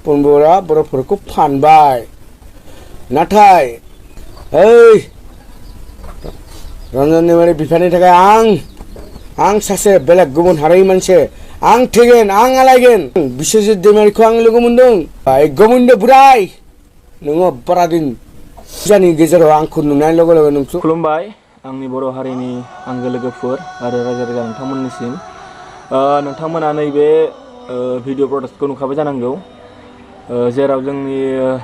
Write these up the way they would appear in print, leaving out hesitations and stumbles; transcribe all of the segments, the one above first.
पनबरा बर'फोरखौ फानबाय नाथाय ओइ रन्जन दैमारि बिफानि थाखाय आं सासे बेलेग गुबुन हारिनि मानसि आं थैगोन आं आलायगोन बिश्वजित दैमारिखौ आं लोगो मोनदों गोमोन्दो बोराय नोङो बारा दिन फुजानि गेजेराव आंखौ नुनाय लोगो लोगो नोंखौ खुलुमबाय आंनि बर' हारिनि आंगो लोगोफोर आरो रायजो राजा नोंथांमोननिसिम नोंथांमोना नैबे भिडिअ प्रडाक्टखौ नुखाबाय जानांगौ जेराव जोंनि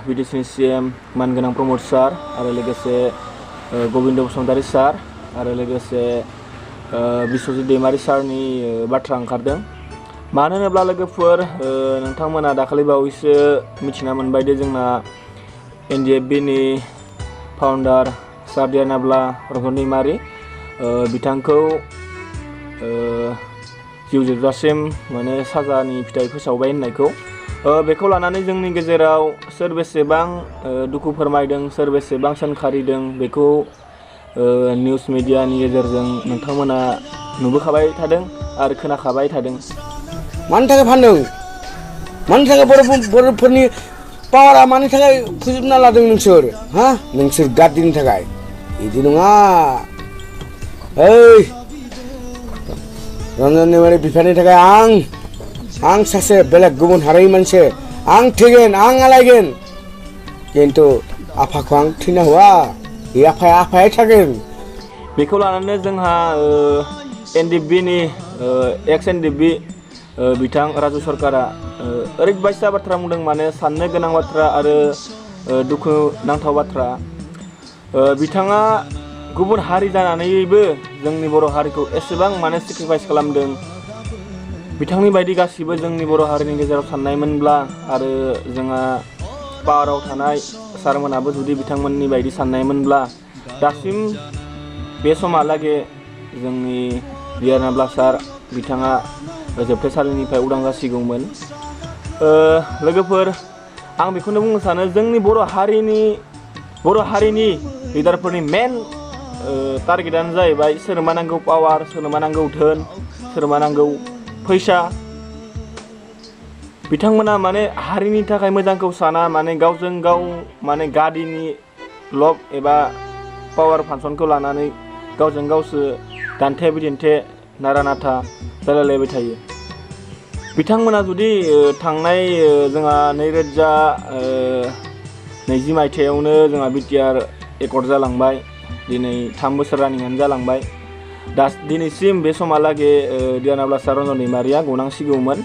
बिटिसिनि CM मानगोनां प्रमद सार आरो लोगोसे गबिन्द बसुमतारी सार आरो लोगोसे बिश्वजित दैमारि सारनि बाथ्रा ओंखारदों मानो होनोब्ला लोगोफोर नोंथांमोना दाखालि बावैसो मिथिना मोनबाय दि जोंना NDFB-नि फाउन्डार सार दियानाब्ला रन्जन दैमारि बिथांखौ जिउ जोबजासिम माने साजानि फिथाइ फोसावबाय होननायखौ बेखौ लानानै जोंनि गेजेराव सोर बेसेबां दुखु फोरमायदों सोर बेसेबां सोंखारिदों बेखौ निउस मिडियानि गेजेरजों नोंथांमोना नुबोखाबाय थादों आरो खोनाखाबाय थादों मानि थाखाय फानदों मानि थाखाय बर'फोरनि पावारा मानि थाखाय फोजोबना लादों नोंसोर नोंसोर गादिनि थाखाय बिदि नङा ओइ रन्जन दैमारि बिफानि थाखाय आं सासे बेलेग गुबुन हारिनि मानसि आं थैगोन आं आलायगोन खिन्थु आफाखौ आं थैना होआ बे आफाया थागोन बेखौ लानानै जोंहा NDFB-नि एक्स NDFB बिथां राजु सरकारा ओरैबायसा बाथ्रा बुंदों माने साननो गोनां बाथ्रा आरो दुखु नांथाव बाथ्रा बिथाङा गुबुन हारि जानानैबो जोंनि बर' हारिखौ एसेबां माने सेक्रिफाइस खालामदों बिथांनि बायदि गासिबो जोंनि बर' हारिनि गेजेराव साननायमोनब्ला आरो जोंहा पावाराव थानाय सारमोनाबो जुदि बिथांमोननि बायदि साननायमोनब्ला दासिम बे समहालागै जोंनि दियानाब्ला सार बिथाङा जोबथेसालिनिफ्राय उदां जासिगौमोन लोगोफोर आं बेखौनो बुंनो सानो जोंनि बर' हारिनि लिडारफोरनि मेन टारगेटानो जाहैबाय सोरनोबा नांगौ पावार सोरनोबा नांगौ धोन सोरनोबा नांगौ फैसा बिथांमोना माने हारिनि थाखाय मोजांखौ साना माने गावजों गाव माने गादिनि लब एबा पावार फांसनखौ लानानै गावजों गावसो दान्थे बिदिन्थे नारा नाथा जालायलायबाय थायो बिथांमोना जुदि थांनाय जोंहा 2020 मायथाइयावनो जोंहा BTR एकर्ड जालांबाय दिनै 3 बोसोर रानिंआनो जालांबाय दिनैसिम बे समहालागै दियानाब्ला सार रन्जन दैमारिया गनांसिगौमोन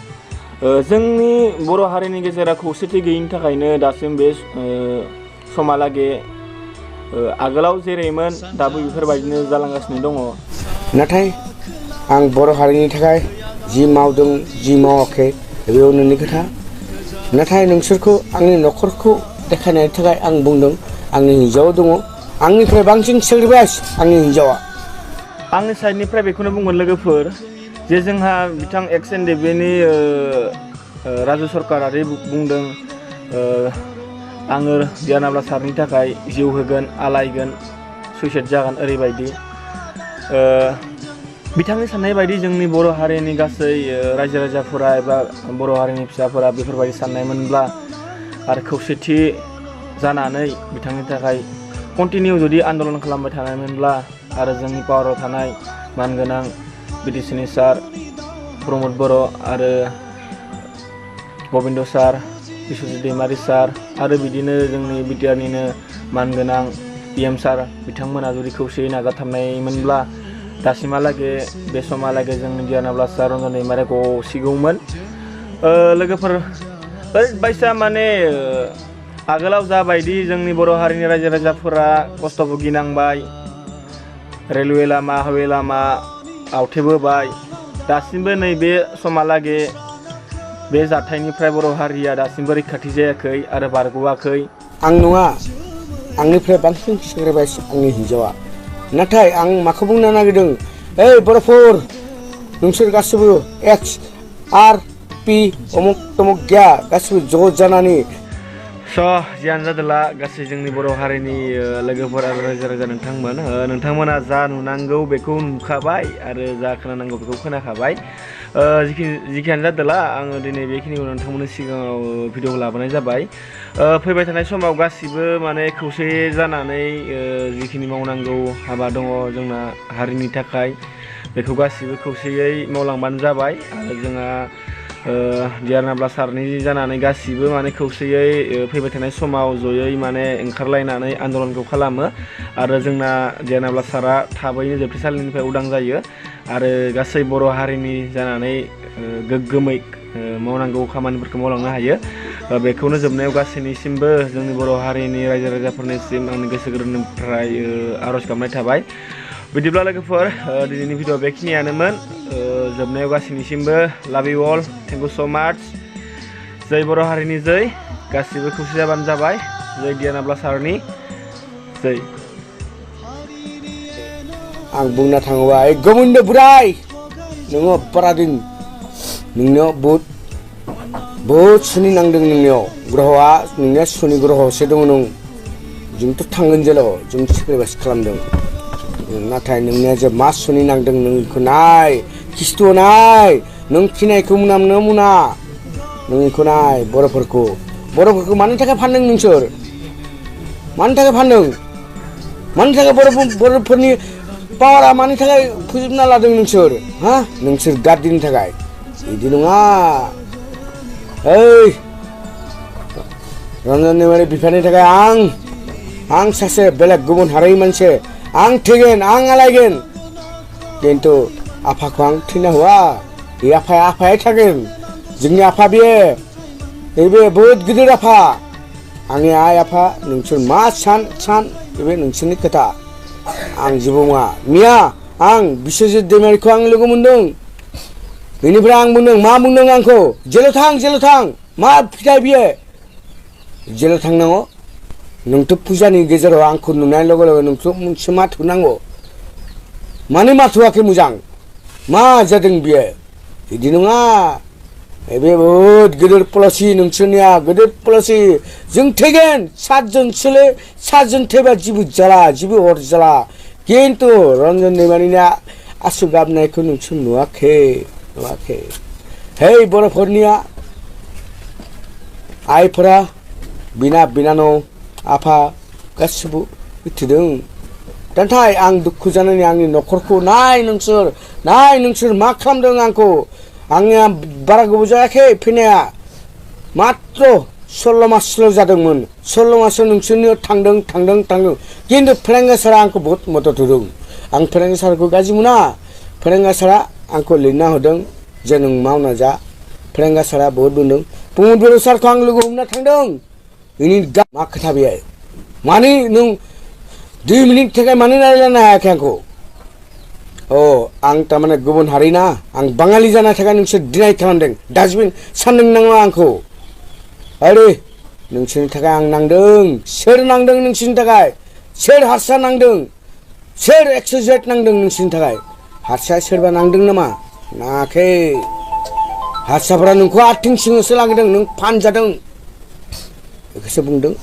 जोंनि बर' हारिनि गेजेराव खौसेथि गैयिनि थाखायनो दासिम बे समहालागै आगोलाव जेरैमोन दाबो बेफोरबायदिनो जालांगासिनो दङ नाथाय आं बर' हारिनि थाखाय जि मावदों जि मावाखै बेयाव नोंनि खोथा नाथाय नोंसोरखौ आंनि न'खरखौ देखायनायनि थाखाय आं बुंदों आंनि हिन्जाव दङ आंनिफ्राय बांसिन सेक्रिफाइस आंनि हिन्जावा आंनि साइडनिफ्राय बेखौनो बुंगोन लोगोफोर जे जोंहा बिथां एक्स NDFB-नि राजु सरकारारि बुंदों आङो दियानाब्ला सारनि थाखाय जिउ होगोन आलायगोन सुइसाइड जागोन ओरैबायदि बिथांनि साननाय बायदि जोंनि बर' हारिनि गासै रायजो राजाफोरा एबा बर' हारिनि फिसाफोरा बेफोरबायदि साननायमोनब्ला आरो खौसेथि जानानै बिथांनि थाखाय कन्टिनिउ जुदि आन्दलन खालामबाय थानायमोनब्ला आरो जोंनि पावाराव थानाय मानगोनां बिटिसिनि सार प्रमद बर' आरो गबिन्द सार बिश्वजित दैमारि सार आरो बिदिनो जोंनि BTR-निनो मानगोनां PM सार बिथांमोना जुदि खौसेयै नाजाथाबनायमोनब्ला दासिमहालागै बे समहालागै जोंनि दियानाब्ला सार रन्जन दैमारिया गसिगौमोन लोगोफोर ओरैबायसा माने आगोलाव जाबायदि जोंनि बर' हारिनि रायजो राजाफोरा खस्थ' भुगिनांबाय रेलवे लामा हाइवे लामा आवथेबोबाय दासिमबो नैबे समहालागै बे जाथायनिफ्राय बर' हारिया दासिमबो रैखाथि जायाखै आरो बारग'वाखै आं नङा आंनिफ्राय बांसिन सेक्रिफाइस आंनि हिन्जावा नाथाय आं माखौ बुंनो नागिरदों ओइ बर'फोर नोंसोर गासिबो XRP अमुक तमुक गैया गासिबो ज' जानानै जियानो जादोला गासै जोंनि बर' हारिनि लोगोफोर आरो रायजो राजा नोंथांमोना जा नुनांगौ बेखौ नुखाबाय आरो जा खोनानांगौ बेखौ खोनाखाबाय जिखियानो जादोला आङो दिनै बेखिनिखौ नोंथांमोननि सिगाङाव भिडिअ लाबोनाय जाबाय फैबाय थानाय समाव गासिबो माने खौसेयै जानानै जिखिनि मावनांगौ हाबा दङ जोंना हारिनि थाखाय बेखौ गासिबो खौसेयै मावलांबानो जाबाय आरो जोंहा डिआर नाब्ला सारनि जानानै गासिबो माने खौसेयै फैबाय थानाय समाव जयै माने ओंखारलायनानै आन्दलनखौ खालामो आरो जोंना डिआर नाब्ला सारा थाबैनो जोबथेसालिनिफ्राय उदां जायो आरो गासै बर' हारिनि जानानै गोग्गोमै मावनांगौ खामानिफोरखौ मावलांनो हायो बेखौनो जोबनायाव गासैनिसिमबो जोंनि बर' हारिनि रायजो राजाफोरनिसिम आंनि गोसो गोरबोनिफ्राय आर'ज गाबनाय थाबाय बिदिब्ला लोगोफोर दिनैनि भिडिअ बेखिनियानोमोन जोबनायाव गासैनिसिमबो लाभ इउ अल थेंक इउ स' माच जै बर' हारिनि जै गासिबो खौसे जाबानो जाबाय जै डिआर नाब्ला सारनि जै आं बुंनो थाङोबा गोमोन्दो बोराय नोङो पारादिन नोंनियाव बहुद सुनि नांदों नोंनियाव ग्रहआ नोंनिया सुनि ग्रहसो दङ नों जोंथ' थांगोन जेलाव जों सेक्रिफाइस खालामदों नाथाय नोंनिया जे मा सुनि नांदों नों बेखौ नाय खिस्थ' नाय नों फिनायखौ मुना नों बेखौ नाय बर'फोरखौ मानि थाखाय फानदों नोंसोर मानि थाखाय फानदों मानि थाखाय बर'फोरनि पावारा मानि थाखाय फोजोबना लादों नोंसोर नोंसोर गारदिनि थाखाय बिदि नङा ओइ रन्जन दैमारि बिफानि थाखाय आं सासे बेलेग गुबुन हारिनि मानसि आं थैगोन आं आलायगोन खिन्थु आफाखौ आं थैना होआ बे आफाया थागोन जोंनि आफा बे बहुद गिदिर आफा आंनि आइ आफा नोंसोर मा सान बे नोंसोरनि खोथा आं जेबो नङा मिया आं बिश्वजित दैमारिखौ आं लोगो मोनदों बेनिफ्राय आं बुंदों मा बुंदों आंखौ जेलाव थां मा फिथाइ बियो जेलाव थांनांगौ नोंथ' फुजानि गेजेराव आंखौ नुनाय लोगो लोगो नोंथ' मोनसे माथो नांगौ मानो माथोआखै मोजां मा जादों बियो बिदि नङा बे बहुद गिदिर पलिसि नोंसोरनिया गिदिर पलिसि जों थैगोन सातजन थैबा जेबो जाला जेबो अरजाला खिन्थु रन्जन दैमारिनिया आसु गाबनायखौ नोंसोर नुवाखै हे बर'फोरनिया आइफोरा बिनानाव आफा गासिबो मिथिदों नाथाय आं दुखु जानानै आंनि न'खरखौ नाय नोंसोर मा खालामदों आंखौ आंनिया बारा गोबाव जायाखै फैनाया मात्र 16 मासल' जादोंमोन 16 मासाव नोंसोरनियाव थांदों खिन्थु फेरेंगा सारा आंखौ बहुत मदद होदों आं फेरेंगा सारखौ गाज्रि मोना फेरेंगा सारा आंखौ लिरना होदों जे नों मावना जा फेरेंगा सारा बहुत बुंदों प्रमद बर' सारखौ आं लोगो हमना थांदों बेनि मा खोथा बेयो माने नों 2 मिनिट थाखाय मानो रायज्लायनो हायाखै आंखौ आं थारमाने गुबुन हारि ना आं बाङालि जानाय थाखाय नोंसोर डिनाय खालामदों डास्टबिन सानदों नाङा आंखौ आरे नोंसोरनि थाखाय आं नांदों सोर नांदों नोंसोरनि थाखाय सोर हारसा नांदों सोर एक्सजेट नांदों नोंसोरनि थाखाय हारसाया सोरबा नांदों नामा नाङाखै हारसाफोरा नोंखौ आथिं सिङावसो लांदों नों फानजादों बेखौसो बुंदों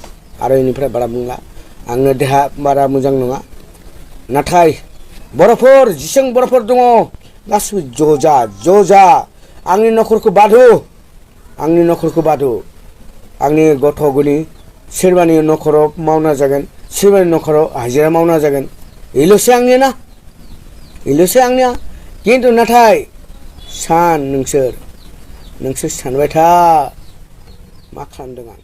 आरो बेनिफ्राय बारा बुंला आंनो देहा बारा मोजां नङा नाथाय बर'फोर जेसेबां बर'फोर दङ गासिबो ज' जा आंनि न'खरखौ बादो आंनि गथ' गनि सोरबानि न'खराव मावना जागोन सोरबानि न'खराव हाजिरा मावना जागोन बेल'सो आंनिया खिन्थु नाथाय नोंसोर सानबाय था मा खालामदों आं